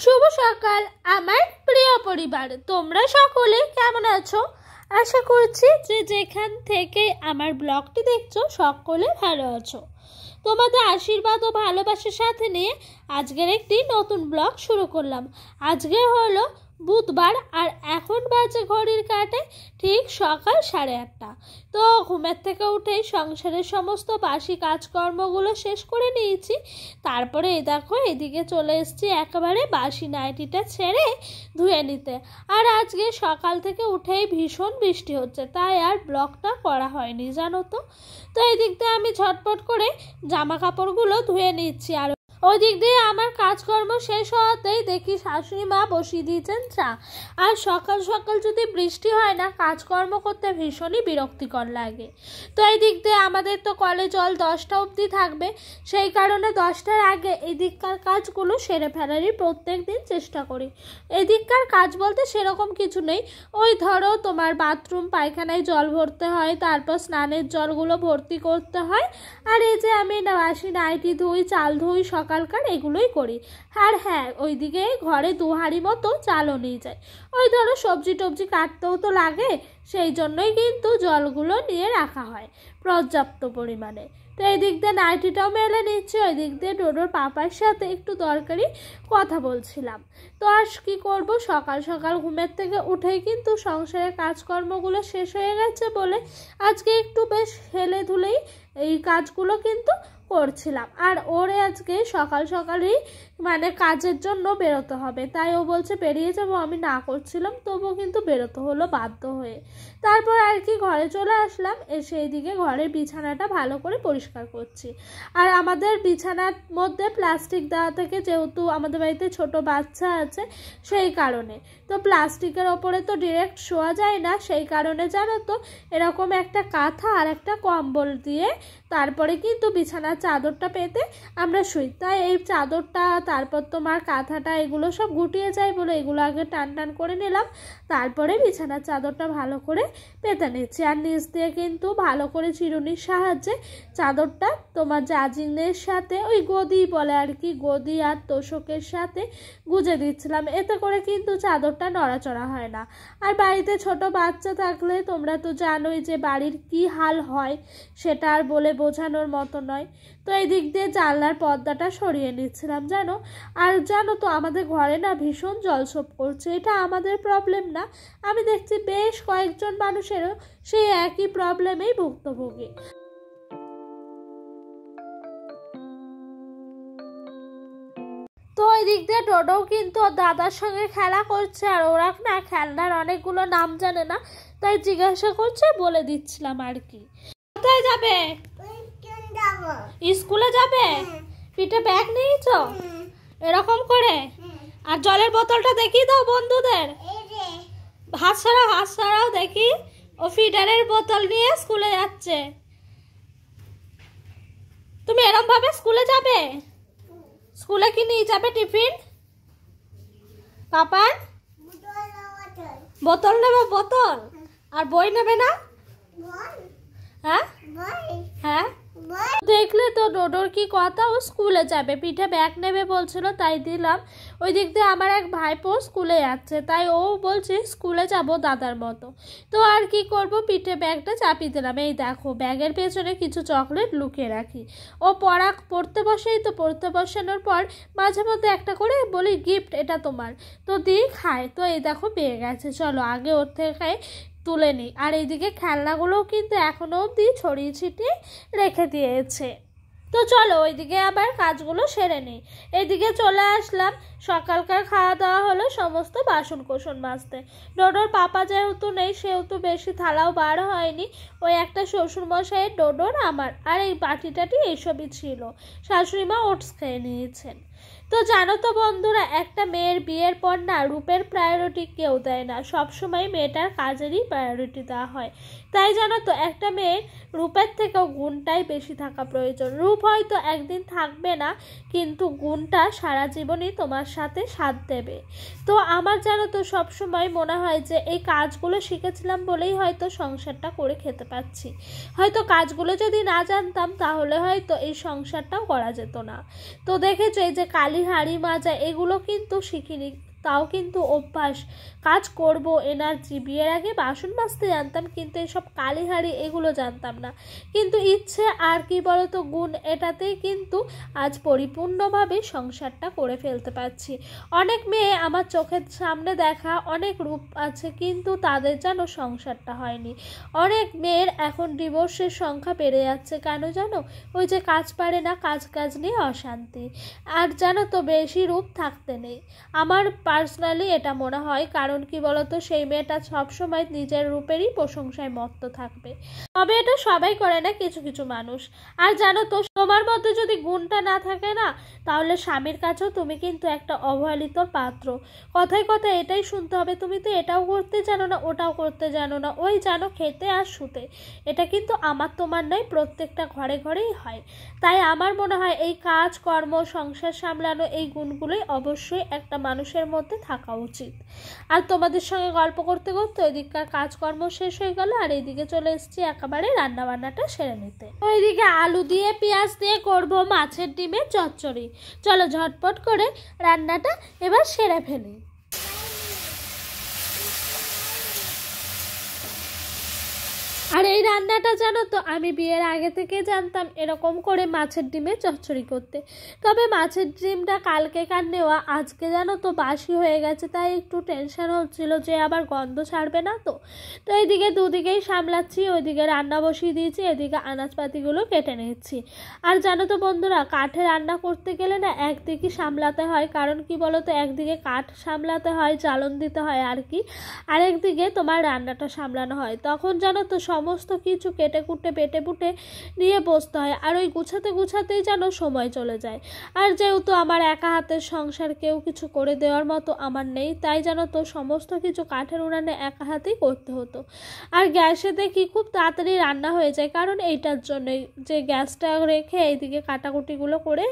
শুভ সকাল আমার প্রিয় পরিবার, তোমরা সকলে কেমন আছো? আশা করছি যে যেখান থেকে আমার ব্লগটি দেখছো সকলে ভালো আছো। তোমাদের আশীর্বাদ ও ভালোবাসার সাথে নিয়ে আজকের একটি নতুন ব্লগ শুরু করলাম। আজকে হলো বুধবার আর এখন বাজে ঘড়ির কাঁটে ঠিক সকাল 8:30। তো ঘুমের থেকে উঠেই সংসারের সমস্ত বাসি কাজকর্মগুলো শেষ করে নিয়েছি। তারপরে এই দেখো এদিকে চলে এসেছি একেবারে বাসি নাইটিটা ছেড়ে ধুয়ে নিতে। আর আজকে সকাল থেকে উঠেই ভীষণ বৃষ্টি হচ্ছে, তাই আর ব্লগটা করা হয়নি জানো তো। তো এই দিক দিয়ে আমি ঝটপট করে জামা কাপড়গুলো ধুয়ে নিচ্ছি। আর ওই দিক দিয়ে আমার কাজকর্ম শেষ হওয়াতেই দেখি শাশুড়ি মা বসিয়ে দিয়েছেন চা। আর সকাল সকাল যদি বৃষ্টি হয় না, কাজকর্ম করতে ভীষণই বিরক্তিকর লাগে। তো এই দিক দিয়ে আমাদের তো কলে জল 10টা অবধি থাকবে, সেই কারণে 10টার আগে এদিককার কাজগুলো সেরে ফেলারই প্রত্যেক দিন চেষ্টা করি। এদিককার কাজ বলতে সেরকম কিছু নেই, ওই ধরো তোমার বাথরুম পায়খানায় জল ভরতে হয়, তারপর স্নানের জলগুলো ভর্তি করতে হয়। আর এই যে আমি বাসি নাইটি ধুই, চাল ধুই, সকালকার এগুলোই করি। আর হ্যাঁ, ওইদিকে ঘরে 2 হাঁড়ি মতো চালও নিয়ে যায়। ওই ধরো সবজি টবজি কাটতেও তো লাগে, সেই জন্যই কিন্তু জলগুলো নিয়ে রাখা হয় পর্যাপ্ত পরিমাণে। তো এই দিক দিয়ে নাইটিটাও মেলে নিচ্ছি, ওই দিক দিয়ে ডোডোর পাপার সাথে একটু দরকারি কথা বলছিলাম। তো আর কী করবো, সকাল সকাল ঘুমের থেকে উঠেই কিন্তু সংসারের কাজকর্মগুলো শেষ হয়ে গেছে বলে আজকে একটু বেশ হেলে ধুলেই এই কাজগুলো কিন্তু করছিলাম। আর ওরে আজকে সকাল সকালই কাজের জন্য বেরোতে হবে, তাই ও বলছে বেরিয়ে যাবো। আমি না করছিলাম, তবুও কিন্তু বেরোতে হলো বাধ্য হয়ে। তারপর আর কি ঘরে চলে আসলাম, এসে এইদিকে ঘরের বিছানাটা ভালো করে পরিষ্কার করছি। আর আমাদের বিছানার মধ্যে প্লাস্টিক দেওয়া থেকে, যেহেতু আমাদের বাড়িতে ছোট বাচ্চা আছে সেই কারণে, তো প্লাস্টিকের ওপরে তো ডিরেক্ট শোয়া যায় না, সেই কারণে জানো তো এরকম একটা কাঁথা আর একটা কম্বল দিয়ে তারপরে কিন্তু বিছানার চাদরটা পেতে আমরা শুই। তাই এই চাদরটা, তারপর তোমার কাঁথাটা, এগুলো সব গুটিয়ে যায় বলে এগুলো আগে টান টান করে নিলাম, তারপরে বিছানার চাদরটা ভালো করে পেতে নিচ্ছি। আর নিচ দিয়ে কিন্তু ভালো করে চিরুনির সাহায্যে চাদরটা তোমার জাজিনের সাথে, ওই গদি বলে আর কি, গদি আর তোষকের সাথে গুজে দিচ্ছিলাম। এতে করে কিন্তু চাদরটা নড়াচড়া হয় না। আর বাড়িতে ছোট বাচ্চা থাকলে তোমরা তো জানোই যে বাড়ির কি হাল হয়, সেটা আর বলে বোঝানোর মতো নয়। তো এই দিক দিয়ে জানলার পর্দাটা সরিয়ে নিচ্ছিলাম জানো। আর জানো তো আমাদের ঘরে না ভীষণ জলছোপ করছে। এটা আমাদের প্রবলেম না, আমি দেখছি বেশ কয়েকজন মানুষেরও সেই একই প্রবলেমেই ভুক্তভোগী। তো ওই দিক দিয়ে ডোডো কিন্তু দাদার সঙ্গে খেলা করছে, আর ওরা না খেলনার অনেকগুলো নাম জানে না, তাই জিজ্ঞাসা করছে, বলে দিচ্ছিলাম আর কি। কোথায় যাবে? স্কুলে যাবে? পিঠে ব্যাগ নিয়েছ এরকম করে? আর জলের বোতলটা দেখিয়ে দাও বন্ধুদের। হাত ছাড়াও দেখি। ও ফিডারের বোতল নিয়ে স্কুলে যাচ্ছে। তুমি এরকম ভাবে স্কুলে যাবে? স্কুলে কি নিয়ে যাবে টিফিন? পাপান বোতল নেবে? বোতল আর বই নেবে না? হ্যাঁ হ্যাঁ, দেখলে তো ডোডোর কি কথা, ও স্কুলে যাবে, পিঠে ব্যাগ নেবে বলছিল, তাই দিলাম। ওই দিক দিয়ে আমার এক ভাইপো স্কুলে যাচ্ছে, তাই ও বলছে স্কুলে যাব দাদার মতো। তো আর কি করব, পিঠে ব্যাগটা চাপিয়ে দিলাম। এই দেখো ব্যাগের পেছনে কিছু চকলেট লুকিয়ে রাখি। ও পড়তে বসেই তো, পড়তে বসানোর পর মাঝে মধ্যে একটা করে বলি গিফট, এটা তোমার, তো দিয়ে খায়। তো এই দেখো পেয়ে গেছে, চলো আগে ওর থেকে তুলে নিই। আর এইদিকে খেলনাগুলোও কিন্তু এখনো অবধি ছড়িয়ে ছিটিয়ে রেখে দিয়েছে। তো চলো ওইদিকে আবার কাজগুলো সেরে নিই। এইদিকে চলে আসলাম, সকালকার খাওয়া দাওয়া হলো, সমস্ত বাসন কোসন মাজতে। ডোডোর পাপা যেহেতু নেই, সেহেতু বেশি থালাও বার হয়নি। ওই একটা শ্বশুরমশাইয়ের, ডোডোর, আমার, আর এই বাটিটাটি এইসবই ছিল। শাশুড়ি মা ওটস খেয়ে নিয়েছেন। তো জানো তো বন্ধুরা, একটা মেয়ের বিয়ের পর না রূপের প্রায়োরিটি কেউ দেয় না, সবসময় মেয়েটার কাজেরই প্রায়োরিটি দেওয়া হয়। তাই জানো তো একটা মেয়ের রূপের থেকেও গুণটাই বেশি থাকা প্রয়োজন। রূপ হয়তো একদিন থাকবে না, কিন্তু গুণটা সারা জীবনই তোমার সাথে সাথ দেবে। তো আমার জানো তো সবসময় মনে হয় যে এই কাজগুলো শিখেছিলাম বলেই হয়তো সংসারটা করে খেতে পাচ্ছি। হয়তো কাজগুলো যদি না জানতাম তাহলে হয়তো এই সংসারটাও করা যেত না। তো দেখেছো এই যে কালী হাঁড়ি মাজা এগুলো কিন্তু শিখিনি, তাও কিন্তু অভ্যাস, কাজ করব এনার্জি। বিয়ের আগে বাসন মাজতে জানতাম, কিন্তু এসব কালি হাঁড়ি এগুলো জানতাম না। কিন্তু ইচ্ছে আর কি বলতো গুণ, এটাতেই কিন্তু আজ পরিপূর্ণভাবে সংসারটা করে ফেলতে পারছি। অনেক মেয়ে আমার চোখের সামনে দেখা অনেক রূপ আছে, কিন্তু তাদের যেন সংসারটা হয়নি। অনেক মেয়ের এখন ডিভোর্সের সংখ্যা বেড়ে যাচ্ছে, কেন জানো? ওই যে কাজ পারে না, কাজ নিয়ে অশান্তি। আর জানো তো বেশি রূপ থাকতে নেই, আমার পার্সোনালি এটা মনে হয়। কারণ কি বলতো, সেই মেয়েটা সবসময় নিজের রূপেরই প্রশংসায় মত্ত থাকবে। তবে এটা সবাই করে না, কিছু কিছু মানুষ। আর জানো তো, তোমার মধ্যে যদি গুণটা না থাকে না, তাহলে স্বামীর কাছেও তুমি কিন্তু একটা অবহেলিত পাত্র। কথায় কথায় এটাই শুনতে হবে, তুমি তো এটাও করতে জানো না, ওটাও করতে জানো না, ওই জানো খেতে আর শুতে। এটা কিন্তু আমার তোমার নয়, প্রত্যেকটা ঘরে ঘরেই হয়। তাই আমার মনে হয় এই কাজ কর্ম, সংসার সামলানো, এই গুণগুলোই অবশ্যই একটা মানুষের মধ্যে থাকা উচিত। আর তোমাদের সঙ্গে গল্প করতে করতে ওইদিককার কাজকর্ম শেষ হয়ে গেল, আর এইদিকে চলে এসেছি একেবারে রান্নাবান্নাটা সেরে নিতে। ওইদিকে আলু দিয়ে পেঁয়াজ দিয়ে করব মাছের ডিমের চচ্চড়ি। চলো ঝটপট করে রান্নাটা এবার সেরে ফেলি। আর এই রান্নাটা জানো তো, আমি বিয়ের আগে থেকে জানতাম এরকম করে মাছের ডিমের চচ্চড়ি করতে। তবে মাছের ডিমটা কালকেকার নেওয়া, আজকে জানো তো বাসি হয়ে গেছে, তাই একটু টেনশন হচ্ছিল যে আবার গন্ধ ছাড়বে না তো। তো এইদিকে দুদিকেই সামলাচ্ছি, ওইদিকে রান্না বসিয়ে দিয়েছি, এদিকে আনাজপাতিগুলো কেটে নিচ্ছি। আর জানো তো বন্ধুরা, কাঠে রান্না করতে গেলে না একদিকে সামলাতে হয়। কারণ কি বলো তো, একদিকে কাঠ সামলাতে হয়, জ্বালন দিতে হয় আর কি, আরেকদিকে তোমার রান্নাটা সামলানো হয়। তখন জানো তো সমস্ত কিছু কেটে কুটে বেটে বুটে নিয়ে বসতে হয়, আর ওই গুছাতেই যেন সময় চলে যায়। আর যেহেতু আমার একা হাতের সংসার, কেউ কিছু করে দেওয়ার মতো আমার নেই, তাই জানো তো সমস্ত কিছু কাঠের উনানে একা হাতেই করতে হতো। আর গ্যাসে দেখি খুব তাড়াতাড়ি রান্না হয়ে যায়, কারণ এইটার জন্যই যে গ্যাসটা রেখে এইদিকে কাটাকুটিগুলো করে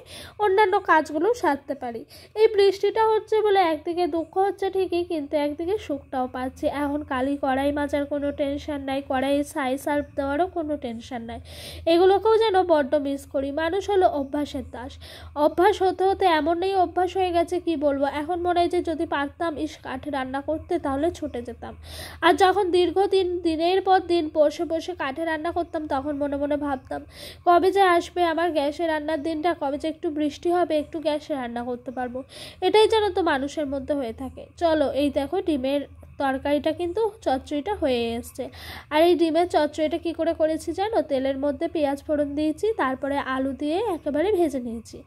অন্যান্য কাজগুলো সারতে পারি। এই বৃষ্টিটা হচ্ছে বলে একদিকে দুঃখ হচ্ছে ঠিকই, কিন্তু একদিকে সুখটাও পাচ্ছি। এখন কালি কড়াই মাজার কোনো টেনশন নাই, কড়াই ছাই সার্ফ দেওয়ারও কোনো টেনশন নাই। এগুলোকেও যেন বড্ড মিস করি। মানুষ হলো অভ্যাসের দাস। অভ্যাস হতে হতে এমনই অভ্যাস হয়ে গেছে, কি বলবো। এখন মনে হয় যে যদি পারতাম কাঠে রান্না করতে, তাহলে ছুটে যেতাম। আর যখন দীর্ঘদিন দিনের পর দিন বসে বসে কাঠে রান্না করতাম, তখন মনে মনে ভাবতাম কবে যে আসবে আমার গ্যাসে রান্নার দিনটা, কবে যে একটু বৃষ্টি হবে, একটু গ্যাসে রান্না করতে পারবো। এটাই যেন তো মানুষের মধ্যে হয়ে থাকে। চলো এই দেখো ডিমের তরকারিটা কিন্তু চচ্চড়িটা হয়ে এসছে। আর এই ডিমের চচ্চড়িটা কী করে করেছি জানো? তেলের মধ্যে পেঁয়াজ ফোড়ন দিয়েছি, তারপরে আলু দিয়ে একেবারে ভেজে নিয়েছি,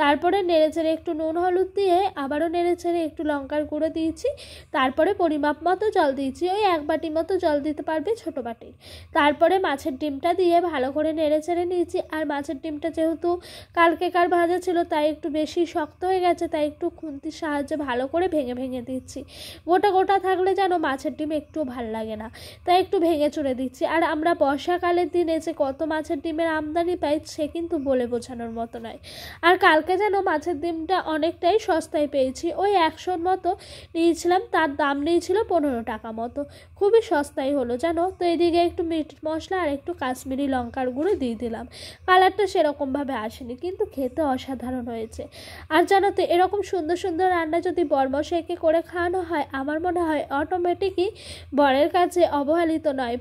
তারপরে নেড়েচেড়ে একটু নুন হলুদ দিয়ে আবারও নেড়েচেড়ে একটু লঙ্কার গুঁড়ো দিয়েছি, তারপরে পরিমাপ মতো জল দিয়েছি, ওই 1 বাটি মতো জল দিতে পারবে, ছোটো বাটির। তারপরে মাছের ডিমটা দিয়ে ভালো করে নেড়েচেড়ে নিয়েছি। আর মাছের ডিমটা যেহেতু কালকেকার ভাজা ছিল, তাই একটু বেশি শক্ত হয়ে গেছে, তাই একটু খুন্তির সাহায্যে ভালো করে ভেঙে ভেঙে দিচ্ছি। গোটা গোটা থাকলে যেন মাছের ডিম একটু ভাল লাগে না, তাই একটু ভেঙে চুড়ে দিচ্ছি। আর আমরা বর্ষাকালের দিনে যে কত মাছের ডিমের আমদানি পাই, সে কিন্তু বলে বোঝানোর মতো নয়। আর কালকে যেন মাছের ডিমটা অনেকটাই সস্তায় পেয়েছি, ওই 100 মতো নিয়েছিলাম, তার দাম নিয়েছিল 15 টাকা মতো, খুবই সস্তায় হলো জানো। তো এদিকে একটু মিট মশলা আর একটু কাশ্মীরি লঙ্কার গুঁড়ো দিয়ে দিলাম। কালারটা সেরকমভাবে আসেনি, কিন্তু খেতে অসাধারণ হয়েছে। আর জানো তো, এরকম সুন্দর সুন্দর রান্না যদি বরমশাইকে করে খাওয়ানো হয়, আমার মনে হয় অটোমেটিকই বরের কাছে অবহেলিত নয়,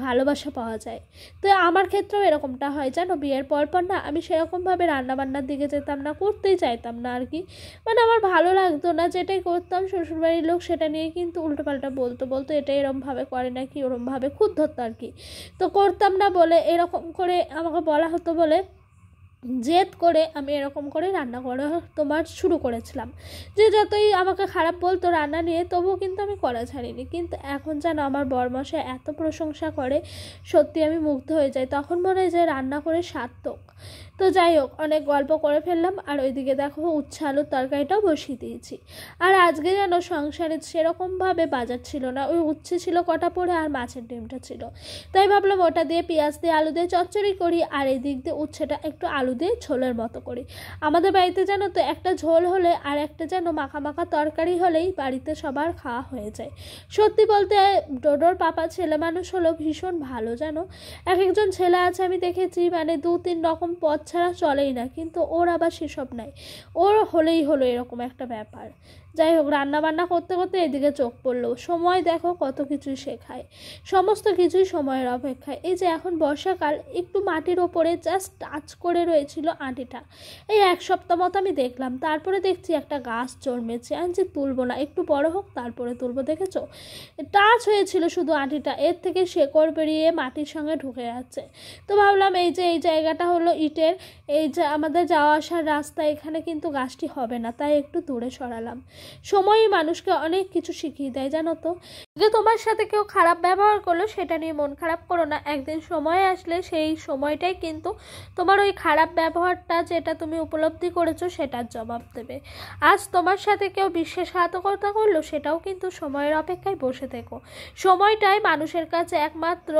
ভালোবাসা পাওয়া যায়। তো আমার ক্ষেত্রেও এরকমটা হয় জানো। বিয়ের পর না আমি সেরকমভাবে রান্নাবান্নার দিকে যেতাম না, করতেই চাইতাম না আর কি। মানে আমার ভালো লাগতো না, যেটাই করতাম শ্বশুরবাড়ির লোক সেটা নিয়ে কিন্তু উল্টোপাল্টা বলতো এটা এরমভাবে করে নাকি ওরমভাবে, খুদ ধরতো আর কি। তো করতাম না বলে, এরকম করে আমাকে বলা হতো বলে জেদ করে আমি এরকম করে রান্না করা তোমার শুরু করেছিলাম। যে যতই আমাকে খারাপ বলতো রান্না নিয়ে, তবুও কিন্তু আমি করা ছাড়িনি। কিন্তু এখন যেন আমার বরমশাই এত প্রশংসা করে, সত্যি আমি মুগ্ধ হয়ে যাই। তখন মনে হয় যে রান্না করে সার্থক। তো যাই হোক, অনেক গল্প করে ফেললাম। আর ওইদিকে দেখো উচ্ছে আলুর তরকারিটাও বসিয়ে দিয়েছি। আর আজকে যেন সংসারে সেরকমভাবে বাজার ছিল না, ওই উচ্ছে ছিল কটা পড়ে, আর মাছের ডিমটা ছিল, তাই ভাবলাম ওটা দিয়ে পেঁয়াজ দিয়ে আলু দিয়ে চচ্চড়ি করি, আর এই দিক দিয়ে উচ্ছেটা একটু আলু আলু দিয়ে ঝোলের মতো করি। আমাদের বাড়িতে জানো তো একটা ঝোল হলে আর একটা যেন মাখা মাখা তরকারি হলেই বাড়িতে সবার খাওয়া হয়ে যায়। সত্যি বলতে ডোডোর পাপা ছেলে মানুষ হলো ভীষণ ভালো জানো। এক একজন ছেলে আছে আমি দেখেছি মানে 2-3 রকম পদ ছাড়া চলেই না, কিন্তু ওর আবার সেসব নাই, ওর হলেই হলো এরকম একটা ব্যাপার। যাই হোক, রান্নাবান্না করতে করতে এদিকে চোখ পড়লো, সময় দেখো কত কিছুই শেখায়, সমস্ত কিছুই সময়ের অপেক্ষায়। এই যে এখন বর্ষাকাল, একটু মাটির ওপরে জাস্ট টাচ করে রয়েছিল আঁটিটা, এই 1 সপ্তাহ মতো আমি দেখলাম, তারপরে দেখছি একটা গাছ জন্মেছে, আমি যে তুলবো না, একটু বড় হোক তারপরে তুলবো। দেখেছো, টাচ হয়েছিল শুধু আঁটিটা, এর থেকে শেকড় বেরিয়ে মাটির সঙ্গে ঢুকে যাচ্ছে। তো ভাবলাম এই যে এই জায়গাটা হলো ইটের, এই যে আমাদের যাওয়া আসার রাস্তা, এখানে কিন্তু গাছটি হবে না, তাই একটু দূরে সরালাম। সময়ই মানুষকে অনেক কিছু শিখিয়ে দেয় জানো তো। যে তোমার সাথে কেউ খারাপ ব্যবহার করলো সেটা নিয়ে মন খারাপ করো না, একদিন সময় আসলে সেই সময়টাই কিন্তু তোমার ওই খারাপ ব্যবহারটা যেটা তুমি উপলব্ধি করেছো সেটার জবাব দেবে। আজ তোমার সাথে কেউ বিশ্বাসঘাতকতা করলো, সেটাও কিন্তু সময়ের অপেক্ষায় বসে থেকো, সময়টাই মানুষের কাছে একমাত্র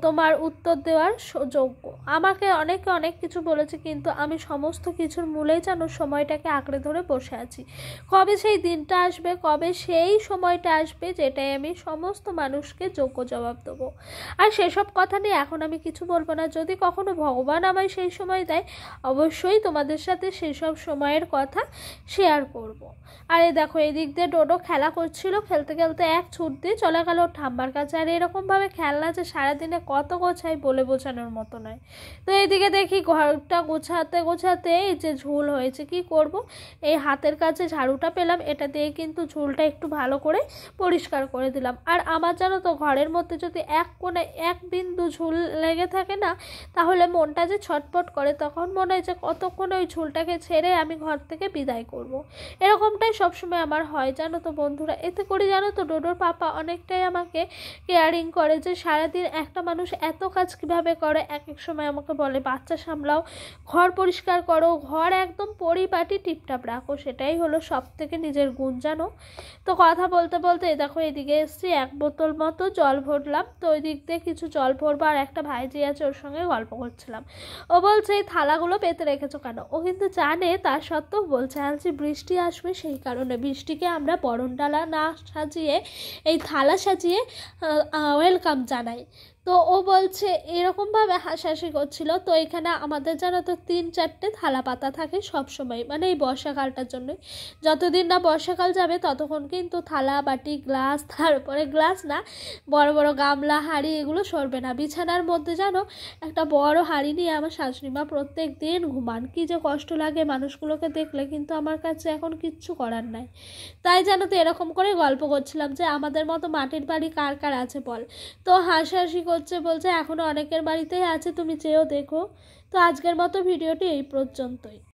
তোমার উত্তর দেওয়ার যোগ্য। আমাকে অনেকে অনেক কিছু বলেছে, কিন্তু আমি সমস্ত কিছুর মূলেই যেন সময়টাকে আঁকড়ে ধরে বসে আছি। কবে সেই দিনটা আসবে, কবে সেই সময়টা আসবে যেটাই আমি সমস্ত মানুষকে যোগ্য জবাব দেবো। আর সেসব কথা নিয়ে এখন আমি কিছু বলবো না, যদি কখনো ভগবান আমায় সেই সময় দেয় অবশ্যই তোমাদের সাথে সেসব সময়ের কথা শেয়ার করব। আর এই দেখো, এদিক দিয়ে ডোডো খেলা করছিল, খেলতে খেলতে এক ছুট দিয়ে চলে গেল ঠাম্মার কাছে। আর এরকমভাবে খেলনা যে সারাদিনে কত গোছাই বলে বোঝানোর মতো নয়। তো এইদিকে দেখি ঘরটা গোছাতে গোছাতে এই যে ঝুল হয়েছে, কি করব, এই হাতের কাছে ঝাড়ুটা পেলাম, এটা দিয়ে কিন্তু ঝুলটা একটু ভালো করে পরিষ্কার করে দিলাম। আর আমার জানো তো ঘরের মধ্যে যদি এক কোণে এক বিন্দু ঝুল লেগে থাকে না, তাহলে মনটা যে ছটফট করে, তখন মনে হয় যে কতক্ষণ ওই ঝুলটাকে ছেড়ে আমি ঘর থেকে বিদায় করব। এরকমটাই সবসময় আমার হয় জানো তো বন্ধুরা। এতে করে জানো তো ডোডোর পাপা অনেকটাই আমাকে কেয়ারিং করে, যে সারাদিন একটা মানুষ এত কাজ কিভাবে করে। এক এক সময় আমাকে বলে বাচ্চা সামলাও, ঘর পরিষ্কার করো, ঘর একদম পরিপাটি টিপটাপ রাখো, সেটাই হলো সব থেকে নিজের গুণ জানো। তো কথা বলতে বলতে দেখো এদিকে এসছি, 1 বোতল মতো জল ভরলাম। তো ওই দিক দিয়ে কিছু জল ভরবো, আর একটা ভাইজি আছে ওর সঙ্গে গল্প করছিলাম। ও বলছে এই থালাগুলো পেতে রেখেছো কেন, ও কিন্তু জানে, তার সত্ত্বেও বলছে আজ বৃষ্টি আসবে সেই কারণে বৃষ্টিকে আমরা বরণডালা না সাজিয়ে এই থালা সাজিয়ে ওয়েলকাম জানাই। তো ও বলছে এরকমভাবে হাসাহাসি করছিল। তো এখানে আমাদের জানো তো 3-4টে থালা পাতা থাকে সব সময়, মানে এই বর্ষাকালটার জন্যই। যতদিন না বর্ষাকাল যাবে ততক্ষণ কিন্তু থালা বাটি গ্লাস, তারপরে গ্লাস না, বড় বড় গামলা হাঁড়ি এগুলো সরবে না। বিছানার মধ্যে জানো একটা বড় হাঁড়ি নিয়ে আমার শাশুড়িমা প্রত্যেক দিন ঘুমান, কি যে কষ্ট লাগে মানুষগুলোকে দেখলে, কিন্তু আমার কাছে এখন কিচ্ছু করার নাই। তাই জানো তো এরকম করে গল্প করছিলাম যে আমাদের মতো মাটির বাড়ি কার কার আছে বল। তো হাসাহাসি করছে, বলছে এখনো অনেকের বাড়িতেই আছে, তুমি চেয়েও দেখো। তো আজকের মতো ভিডিওটি এই পর্যন্তই।